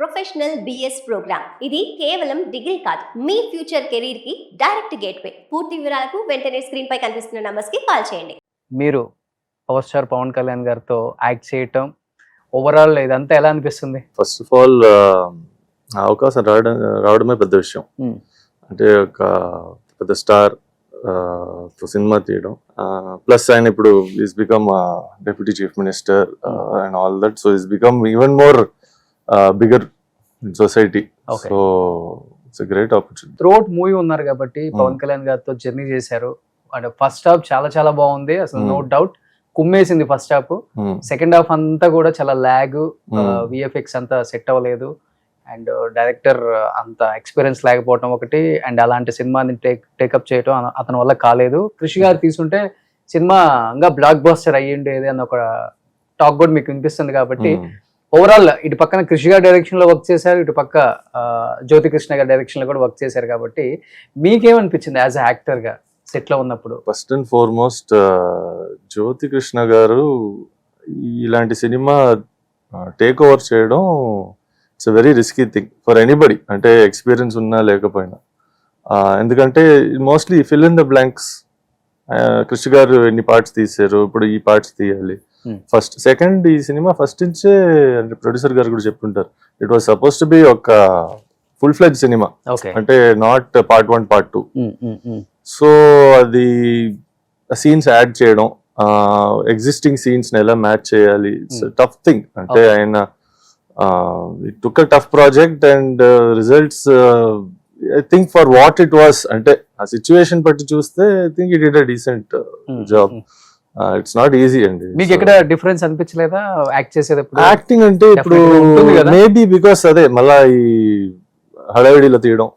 Professional BS programme. ఇది కేవలం degree కాదు, మీ ఫ్యూచర్ కెరీర్ కి డైరెక్ట్ గేట్వే. పూర్తి వివరాలకు వెంటనే స్క్రీన్ పై కనిపిస్తున్న నంబర్స్ కి కాల్ చేయండి. మీరు పవర్ స్టార్ పవన్ కళ్యాణ్ గారితో యాక్ట్ చేయటం ఓవరాల్ ఇదంతా ఎలా అనిపిస్తుంది? ఫస్ట్ ఆఫ్ ఆల్ అవకాశం రావడమే పెద్ద విషయం. అంటే ఒక పెద్ద స్టార్ సినిమా తీయడం, ప్లస్ ఆయన ఇప్పుడు is become deputy chief minister and all that, so is become even more bigger in society. So it's great opportunity. Throughout movie ఉన్నారు కాబట్టి పవన్ కళ్యాణ్ గారితో జర్నీ చేశారు. అండ్ ఫస్ట్ హాఫ్ చాలా చాలా బాగుంది, అసలు నో డౌట్ కుమ్మేసింది ఫస్ట్ హాఫ్. సెకండ్ హాఫ్ అంతా కూడా చాలా ల్యాగ్, విఎఫ్ఎక్స్ అంతా సెట్ అవ్వలేదు, అండ్ డైరెక్టర్ అంత ఎక్స్పీరియన్స్ లేకపోవడం ఒకటి, అండ్ అలాంటి సినిమాని టేకప్ చేయటం అతని వల్ల కాలేదు. కృషి గారు తీసుకుంటే సినిమా ఇంకా బ్లాక్ బస్టర్ అయ్యి ఉండేది అన్న ఒక టాక్ కూడా మీకు వినిపిస్తుంది. కాబట్టి ఓవరాల్ ఇటు పక్కన కృషి గారి డైరెక్షన్ లో వర్క్ చేశారు, ఇటు పక్క జ్యోతి కృష్ణ గారి డైరెక్షన్ లో కూడా వర్క్ చేశారు. కాబట్టి మీకేమనిపించింది యాజ్ అ యాక్టర్ గా సెట్ లో ఉన్నప్పుడు? ఫస్ట్ అండ్ ఫార్మోస్ట్ జ్యోతి కృష్ణ గారు ఇలాంటి సినిమా టేక్ ఓవర్ చేయడం it's very risky thing for anybody, అంటే ఎక్స్పీరియన్స్ ఉన్నా లేకపోయినా. ఎందుకంటే mostly fill in the blanks. కృషి గారు ఎన్ని పార్ట్స్ తీశారు, ఇప్పుడు ఈ పార్ట్స్ తీయాలి. ఫస్ట్ సెకండ్ ఈ సినిమా ఫస్ట్ నుంచే అంటే ప్రొడ్యూసర్ గారు కూడా చెప్తుంటారు, it was suppose to be ఒక ఫుల్ ఫ్లెడ్జ్ సినిమా, అంటే నాట్ పార్ట్ 1 పార్ట్ 2. సో అది సీన్స్ యాడ్ చేయడం, ఎగ్జిస్టింగ్ సీన్స్ ని ఎలా మ్యాచ్ చేయాలి, ఇట్స్ టఫ్ థింగ్. అంటే ఆయన it took a tough project and results I think for what it was, అంటే ఆ సిచ్యువేషన్ బట్టి చూస్తే I think it did a decent job. It's not easy అండి. మీకు ఎక్కడ డిఫరెన్స్ అనిపించలేదా యాక్ట్ చేసేటప్పుడు? యాక్టింగ్ అంటే ఇప్పుడు మేబీ బికాస్ అదే మళ్ళా ఈ హడావిడిలో తీయడం,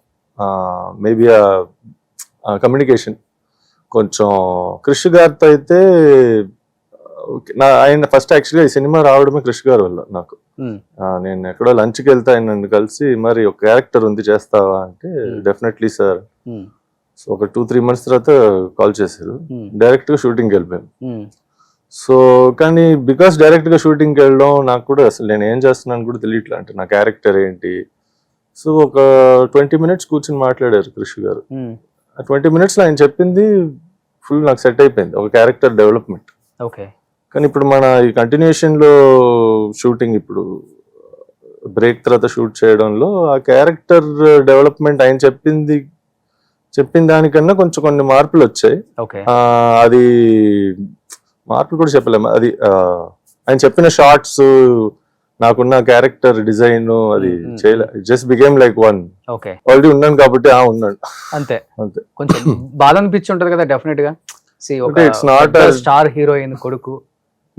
మేబీ కమ్యూనికేషన్ కొంచెం. కృషి గారితో అయితే ఆయన ఫస్ట్ యాక్చువల్గా ఈ సినిమా రావడమే కృషి గారి వల్ల నాకు. నేను ఎక్కడో లంచ్కి వెళ్తే ఆయన నన్ను కలిసి మరి ఒక క్యారెక్టర్ ఉంది చేస్తావా అంటే డెఫినెట్లీ సార్. సో ఒక 2-3 months తర్వాత కాల్ చేశారు, డైరెక్ట్ గా షూటింగ్కి వెళ్ళిపోయాను. సో కానీ బికాస్ డైరెక్ట్ గా షూటింగ్కి వెళ్ళడం నాకు కూడా అసలు నేను ఏం చేస్తున్నాను కూడా తెలియట్లే, అంటే నా క్యారెక్టర్ ఏంటి. సో ఒక 20 minutes కూర్చొని మాట్లాడారు కృషి గారు. ఆ 20 minutes లో ఆయన చెప్పింది ఫుల్ నాకు సెట్ అయిపోయింది, ఒక క్యారెక్టర్ డెవలప్మెంట్. కానీ ఇప్పుడు మన ఈ కంటిన్యూషన్ లో షూటింగ్, ఇప్పుడు బ్రేక్ తర్వాత షూట్ చేయడంలో ఆ క్యారెక్టర్ డెవలప్మెంట్ ఆయన చెప్పిన దానికన్నా కొంచెం కొన్ని మార్పులు వచ్చాయి. అది మార్పులు కూడా చెప్పలేము, అది ఆయన చెప్పిన షార్ట్స్, నాకున్న క్యారెక్టర్ డిజైన్ అది చేయలే, just became like one. Already ఉన్నాను కాబట్టి ఉన్నాను అంతే. అంతే కొంచెం బాధ అనిపించి ఉంటది కదా డెఫినెట్ గా. ఇట్స్ నాట్ స్టార్ హీరోయిన్ కొడుకు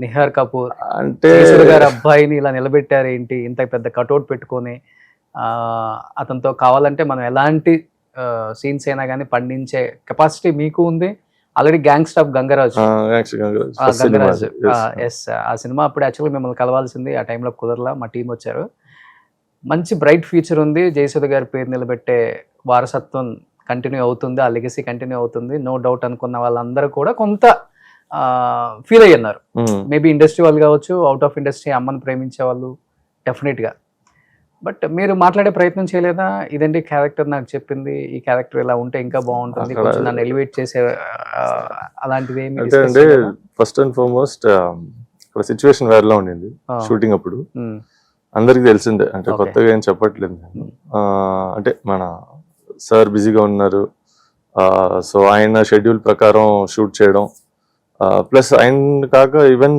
నిహార్ కపూర్ అంటే గారి అబ్బాయిని ఇలా నిలబెట్టారు ఏంటి, ఇంత పెద్ద కట్అవుట్ పెట్టుకొని. అతనితో కావాలంటే మనం ఎలాంటి సీన్స్ అయినా కానీ పండించే కెపాసిటీ మీకు ఉంది. Already gangster of Gangaraju. Yes, ఆ సినిమా అప్పుడు యాక్చువల్గా మిమ్మల్ని కలవాల్సింది, ఆ టైంలో కుదరలా, మా టీం వచ్చారు. మంచి బ్రైట్ ఫ్యూచర్ ఉంది, జయసుధ గారి పేరు నిలబెట్టే వారసత్వం కంటిన్యూ అవుతుంది, ఆ లెగసీ కంటిన్యూ అవుతుంది, నో డౌట్ అనుకున్న వాళ్ళందరూ కూడా కొంత ఫీల్ అయ్యున్నారు. మేబీ ఇండస్ట్రీ వాళ్ళు కావచ్చు, అవుట్ ఆఫ్ ఇండస్ట్రీ అమ్మని ప్రేమించే వాళ్ళు డెఫినెట్గా. బట్ మీరు మాట్లాడే ప్రయత్నం చేయలేదా? ఇదండి క్యారెక్టర్ నాకు చెప్పింది, ఈ క్యారెక్టర్ ఇలా ఉంటే ఇంకా బాగుంటుంది, కొంచెం నన్ను ఎలివేట్ చేసే అలాంటిది ఏమి? అంటే ఫస్ట్ అండ్ ఫార్మోస్ట్ ఇక్కడ సిచ్యువేషన్ వేరేలా ఉండింది షూటింగ్ అప్పుడు, అందరికి తెలిసిందే, అంటే కొత్తగా ఏం చెప్పట్లేదు. అంటే మన సార్ బిజీగా ఉన్నారు, సో ఆయన షెడ్యూల్ ప్రకారం షూట్ చేయడం, ప్లస్ ఆయన కాక ఈవెన్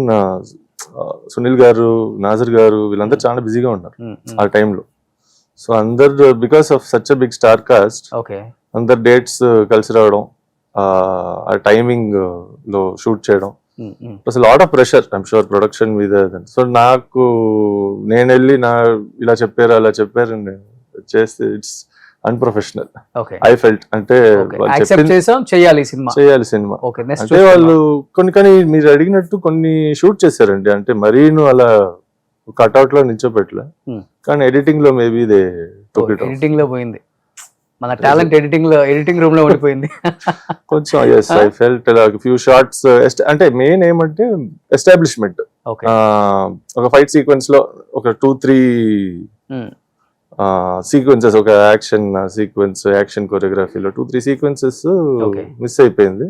సునీల్ గారు, నాజర్ గారు వీళ్ళందరూ చాలా బిజీగా ఉన్నారు ఆ టైంలో. సో అందరు because of such a big star cast, అందరు డేట్స్ కలిసి రావడం, ఆ టైమింగ్ లో షూట్ చేయడం, plus lot of pressure I'm sure production మీద. సో నాకు నేను వెళ్ళి ఇలా చెప్పారు అలా చెప్పారు చేస్తే ఇట్స్ అన్ప్రొఫెషనల్ ఐ ఫెల్ట్. అంటే చేయాలి సినిమా అంటే వాళ్ళు కానీ మీరు అడిగినట్టు కొన్ని షూట్ చేశారండి, అంటే మరీను అలా కట్అవుట్ లో నిల్చోపెట్టలే, కానీ ఎడిటింగ్ లో మేబీ ఎడిటింగ్ లో పోయింది మన టాలెంట్, ఎడిటింగ్ రూమ్ లో ఉండిపోయింది కొంచెం. Yes, I felt few shots. అంటే మెయిన్ ఏమంటే ఎస్టాబ్లిష్మెంట్, ఒక ఫైట్ సీక్వెన్స్ లో ఒక 2-3 సీక్వెన్సెస్, ఒక యాక్షన్ సీక్వెన్స్, యాక్షన్ కొరియోగ్రఫీలో 2-3 సీక్వెన్సెస్ Okay. మిస్ అయిపోయింది.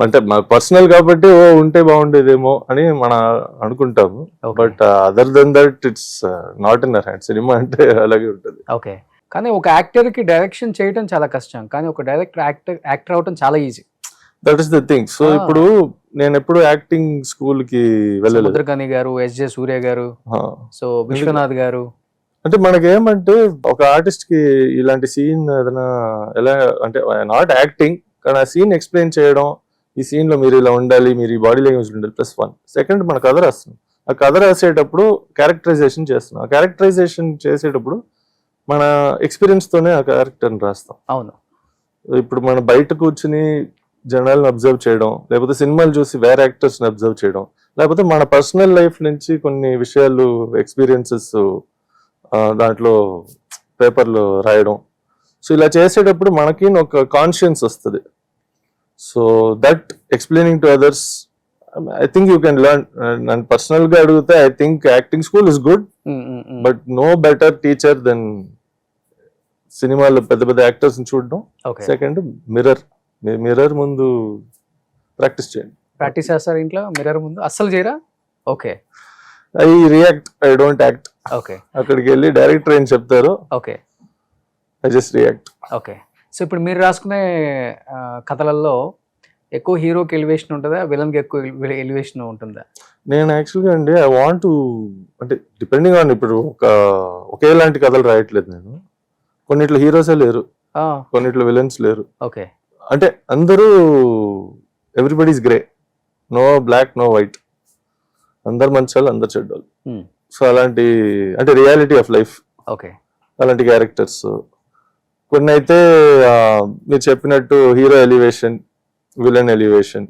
అంటే మా పర్సనల్ కాబట్టి ఉంటే బాగుండేదేమో అని అనుకుంటాము. But other than that it's not in our hand. Cinema అంటే అలాగే ఉంటుంది. ఓకే, కానీ ఒక యాక్టర్ కి డైరెక్షన్ చేయడం చాలా కష్టం, కానీ ఒక డైరెక్టర్ యాక్టర్ అవటం చాలా easy. That is the thing. So ఇప్పుడు నేను ఎప్పుడు యాక్టింగ్ స్కూల్ కి వెళ్ళలేదు. సముద్రకని గారు, ఎస్జే సూర్య గారు, సో విశ్వనాథ్ గారు. అంటే మనకేమంటే ఒక ఆర్టిస్ట్ కి ఇలాంటి సీన్ ఏదైనా ఎలా అంటే నాట్ యాక్టింగ్, కానీ ఆ సీన్ ఎక్స్ప్లెయిన్ చేయడం, ఈ సీన్ లో మీరు ఇలా ఉండాలి, మీరు ఈ బాడీ లాంగ్వేజ్ ఉండాలి, +1. సెకండ్ మన కథ రాస్తున్నాం. ఆ కథ రాసేటప్పుడు క్యారెక్టరైజేషన్ చేస్తున్నాం. ఆ క్యారెక్టరైజేషన్ చేసేటప్పుడు మన ఎక్స్పీరియన్స్ తోనే ఆ క్యారెక్టర్ని రాస్తాం. అవును. ఇప్పుడు మనం బయట కూర్చుని జనాలను అబ్జర్వ్ చేయడం, లేకపోతే సినిమాలు చూసి వేరే యాక్టర్స్ని అబ్జర్వ్ చేయడం, లేకపోతే మన పర్సనల్ లైఫ్ నుంచి కొన్ని విషయాలు ఎక్స్పీరియన్సెస్ దాంట్లో పేపర్లో రాయడం. సో ఇలా చేసేటప్పుడు మనకి ఒక కాన్షియన్స్ వస్తుంది. So that explaining to others, I think you can learn. నన్ను పర్సనల్ గా అడిగితే I think acting school is good, but no better teacher than సినిమాలో పెద్ద పెద్ద యాక్టర్స్ చూడడం. సెకండ్ మిర్రర్ ముందు ప్రాక్టీస్ చేయండి. ప్రాక్టీస్ చేస్తారు ఇంట్లో మిర్రర్ ముందు? అస్సలు చేయరా? Okay. I react, I don't act. Okay. అక్కడికి వెళ్ళి డైరెక్టర్ ఏం చెప్తారో okay, I just react. Okay. So ఇప్పుడు మీరు రాసుకునే కథలలో ఎక్కువ హీరోకి ఎలివేషన్ ఉంటుందా, విలన్కి ఎక్కువ ఎలివేషన్ ఉంటుందా? నేను యాక్చువల్గా అండి ఐ వాంట్ టు, అంటే డిపెండింగ్ ఆన్, ఇప్పుడు ఒకేలాంటి కథలు రాయట్లేదు నేను. కొన్నిట్లో హీరోసే లేరు, కొన్నిట్లో విలన్స్ లేరు. ఓకే. అంటే అందరూ everybody's grey, no black no white, అందరు మంచి వాళ్ళు, అందరు చెడ్డోళ్ళు. సో అలాంటి, అంటే రియాలిటీ ఆఫ్ లైఫ్. ఓకే. అలాంటి క్యారెక్టర్స్ కొన్ని అయితే మీరు చెప్పినట్టు హీరో ఎలివేషన్, విలన్ ఎలివేషన్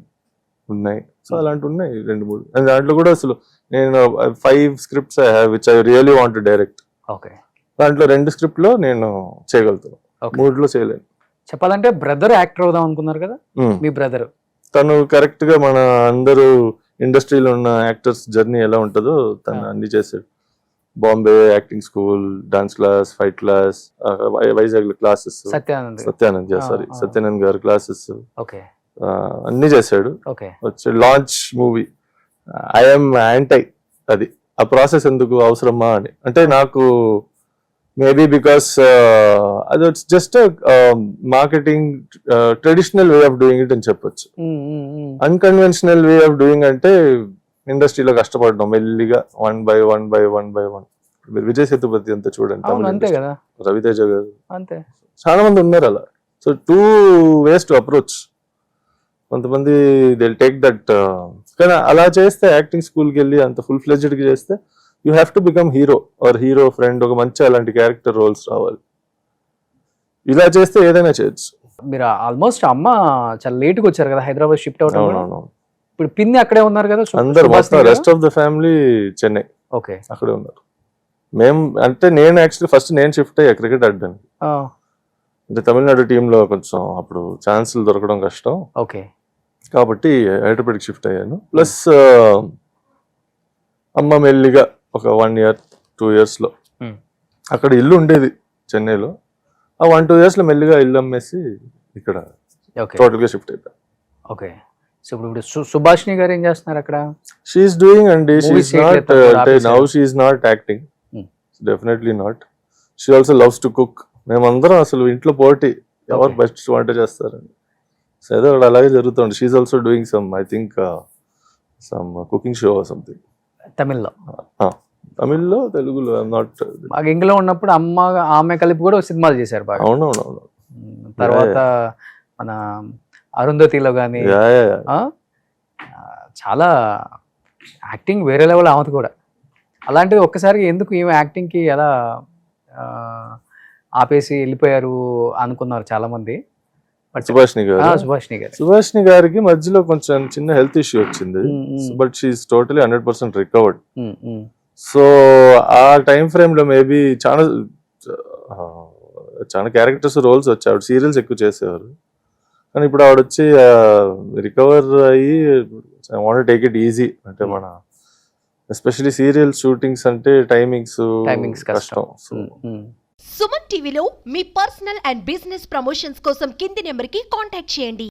ఉన్నాయి. సో అలాంటి ఉన్నాయి 2-3. అండ్ దాంట్లో కూడా అసలు నేను 5 scripts I have which I really want to direct. Okay. దాంట్లో 2 scripts లో నేను చేయగలుగుతాను, 3లో చేయలేను. చెప్పాలంటే బ్రదర్ యాక్టర్ అవుదాం అనుకున్నారు కదా మీ బ్రదర్? తను కరెక్ట్ గా మన అందరూ ఇండస్ట్రీలో ఉన్న యాక్టర్స్ జర్నీ ఎలా ఉంటుందో తను అన్ని చేశాడు. Bombay acting school, dance class, fight class, Vizag classes, Satyanand గారు క్లాసెస్, అన్ని చేశాడు. వచ్చి లాంచ్ మూవీ, ఐఎమ్ యాంటై అది. ఆ ప్రాసెస్ ఎందుకు అవసరమా అని, అంటే నాకు మేబీ బికాస్ అది just marketing traditional way of doing it అని చెప్పొచ్చు. అన్కన్వెన్షనల్ వే ఆఫ్ డూయింగ్ అంటే ఇండస్ట్రీలో కష్టపడడం మెల్లిగా 1 by 1 మీరు విజయ్ సేతుపతి అంతా చూడండి, రవితేజ గారు, చాలా మంది ఉన్నారు అలా. So 2 ways to approach. కొంతమంది దే టేక్ దట్, కానీ అలా చేస్తే యాక్టింగ్ స్కూల్కి వెళ్ళి అంత ఫుల్ ఫ్లెడ్జ్డ్ గా చేస్తే you have to become hero or hero friend, ఒక మంచి అలాంటి క్యారెక్టర్ రోల్స్ రావాలి. ఇలా చేస్తే ఏదైనా చేయొచ్చు. మీరు ఆల్మోస్ట్ అమ్మ చాలా లేట్గా వచ్చారు కదా హైదరాబాద్ షిఫ్ట్ అవడం. ఇప్పుడు పిన్ని అక్కడే ఉన్నారు కదా అందరు, rest of the family Chennai. Okay, అక్కడే ఉన్నారు. మేము అంటే నేను యాక్చువల్లీ ఫస్ట్ నేను షిఫ్ట్ అయ్యా క్రికెట్ ఆడడానికి. అంటే తమిళనాడు టీంలో కొంచెం అప్పుడు ఛాన్సులు దొరకడం కష్టం. ఓకే, కాబట్టి హైదరాబాద్కి షిఫ్ట్ అయ్యాను. ప్లస్ అమ్మ మెల్లిగా ఒక 1 year 2 years లో, అక్కడ ఇల్లు ఉండేది చెన్నైలో, ఆ 1-2 years లో మెల్లిగా ఇల్లు అమ్మేసి ఇక్కడ టోటల్ గా షిఫ్ట్ అయిపోయాను. ఓకే. సో ఇప్పుడు సుభాషిణి గారు ఏం చేస్తున్నారు అక్కడ? షీఈస్ డూయింగ్ అండి, షీఈస్ నాట్, అంటే now she's not acting, definitely not. She also loves to cook. మేమందరం అసలు ఇంట్లో పోటీ, ఎవరు బెస్ట్ వంట చేస్తారని. సో ఏదో అలాగే జరుగుతుంది. She's also doing some, I think some cooking show or something. తమిళ్లో, తెలుగులో నాట్. బాగా ఇంగ్లో ఉన్నప్పుడు ఆమె కలిపి కూడా సినిమాలు చేశారు బాగా. అవునవును. తర్వాత మన అరుంధతిలో కానీ చాలా యాక్టింగ్ వేరే లెవెల్ ఆమెది కూడా. అలాంటిది ఒక్కసారి ఎందుకు ఈమె యాక్టింగ్కి ఎలా ఆపేసి వెళ్ళిపోయారు అనుకున్నారు చాలా మంది. సుభాషిణి గారికి మధ్యలో కొంచెం చిన్న హెల్త్ ఇష్యూ వచ్చింది, but she's totally 100% recovered. So ఆ టైం ఫ్రేమ్ లో మేబీ చాలా క్యారెక్టర్స్ రోల్స్ వచ్చాయి. ఆవిడ సీరియల్స్ ఎక్కువ చేసేవారు, కానీ ఇప్పుడు ఆవిడ వచ్చి రికవర్ అయ్యి I want take it easy, అంటే మన ఎస్పెషల్లీ సీరియల్ షూటింగ్స్ అంటే టైమింగ్స్ కష్టం. కష్టం. సుమన్ టీవీలో మీ పర్సనల్ అండ్ బిజినెస్ ప్రమోషన్స్ కోసం కింది నెంబర్కి కాంటాక్ట్ చేయండి.